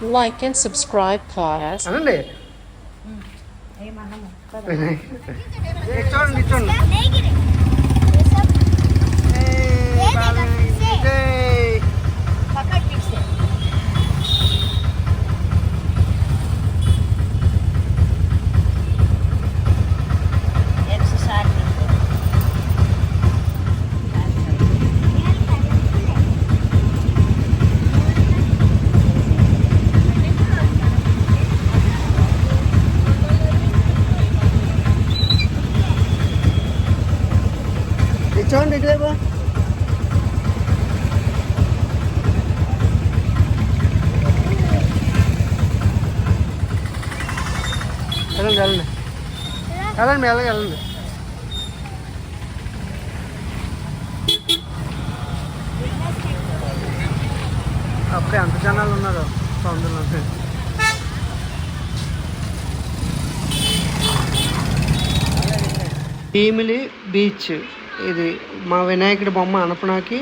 Like and subscribe, class. అనండి చూడండి చూడండి చూడండి ఇటువైపు వెళ్ళండి వెళ్ళండి వెళ్ళండి మెల్లగా వెళ్ళండి అప్పుడే ఎంత జనాలు ఉన్నారు సౌందర్యంలో భీమిలి బీచ్ ఇది మా వినాయకుడి బొమ్మ అనపనాకి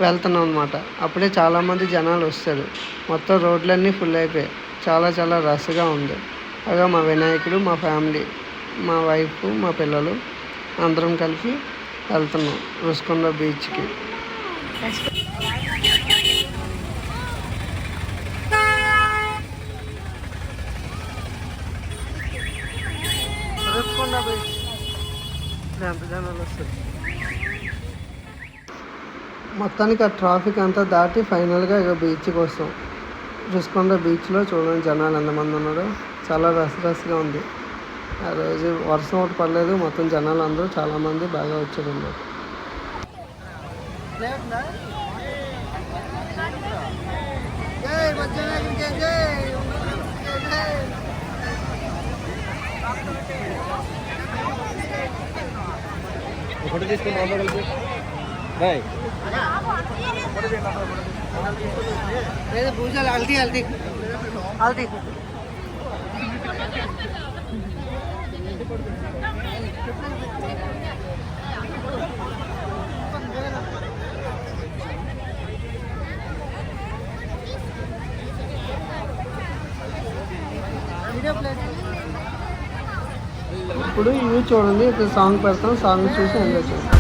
వెళ్తున్నాం అనమాట. అప్పుడే చాలామంది జనాలు వస్తారు. మొత్తం రోడ్లన్నీ ఫుల్ అయిపోయాయి. చాలా చాలా రష్గా ఉంది. అలాగా మా వినాయకుడు, మా ఫ్యామిలీ, మా వైఫ్, మా పిల్లలు అందరం కలిసి వెళ్తున్నాం రుషికొండ బీచ్కి. రుషికొండ బీచ్ ఎంత జనాలు వస్తారు. మొత్తానికి ఆ ట్రాఫిక్ అంతా దాటి ఫైనల్గా ఇక బీచ్కి వస్తాం. రుషికొండ బీచ్లో చూడండి జనాలు ఎంతమంది ఉన్నారో. చాలా రష్గా ఉంది. ఆ రోజు వర్షం ఒకటి పడలేదు. మొత్తం జనాలు అందరూ చాలామంది బాగా వచ్చారు అన్నమాట. ఫోటో తీసుకుని కలిపి లేదు పూజలు హల్దీ హల్దీ హల్దీ ఇప్పుడు ఇవి చూడండి. ఇక్కడ సాంగ్ పెడతాం. సాంగ్ చూసి ఎంజాయ్ చేస్తాం.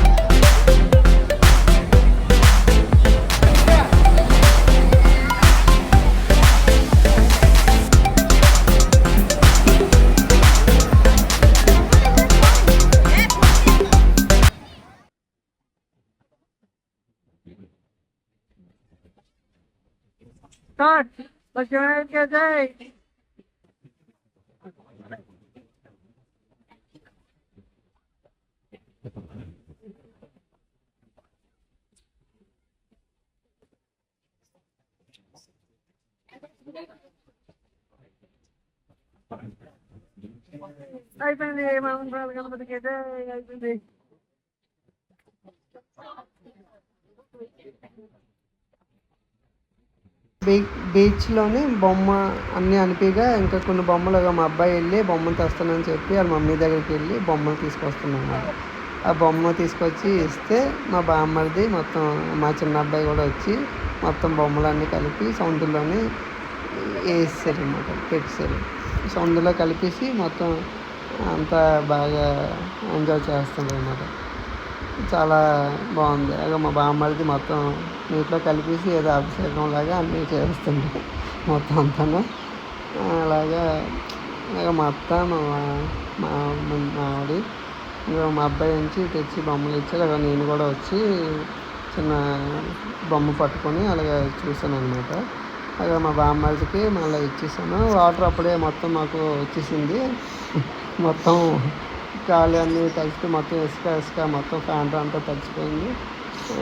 Start. Let's go ahead and get day. అయిపోయింది. మనం గణపతికి అయితే అయిపోయింది. బీచ్లోని బొమ్మ అన్నీ అనిపిగా ఇంకా కొన్ని బొమ్మలు మా అబ్బాయి వెళ్ళి బొమ్మను తెస్తానని చెప్పి వాళ్ళ మమ్మీ దగ్గరికి వెళ్ళి బొమ్మలు తీసుకొస్తున్నాను. ఆ బొమ్మ తీసుకొచ్చి ఇస్తే మా బామ్మడిది మొత్తం మా చిన్న అబ్బాయి కూడా వచ్చి మొత్తం బొమ్మలన్నీ కలిపి సౌండ్లోనే వేసారు అన్నమాట. పెట్టారు. సౌండ్లో కలిపేసి మొత్తం అంతా బాగా ఎంజాయ్ చేస్తున్నారు అన్నమాట. చాలా బాగుంది. అలాగే మా బామ్మడిది మొత్తం నీటిలో కలిపేసి ఏదో అభిషేకం లాగా అన్నీ చేస్తుంది మొత్తం అంతా. అలాగా మా అత్త, మా ఆవిడ, ఇంకా మా అబ్బాయి నుంచి తెచ్చి బొమ్మలు ఇచ్చారు. అలాగే నేను కూడా వచ్చి చిన్న బొమ్మ పట్టుకొని అలాగే చూసాను అనమాట. అలాగే మా బామ్మడికి మళ్ళీ ఇచ్చేసాను. వాటర్ అప్పుడే మొత్తం మాకు వచ్చేసింది. మొత్తం గాలి అన్నీ తడిచిపోయి మొత్తం ఇసుక మొత్తం ఫ్యాంట్ అంతా తడిచిపోయింది.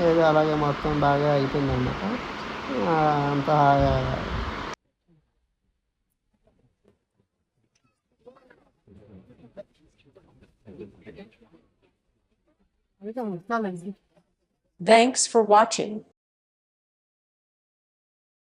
ఏదో అలాగే మొత్తం బాగా అయిపోయింది అన్నమాట. అంతా Thanks for watching.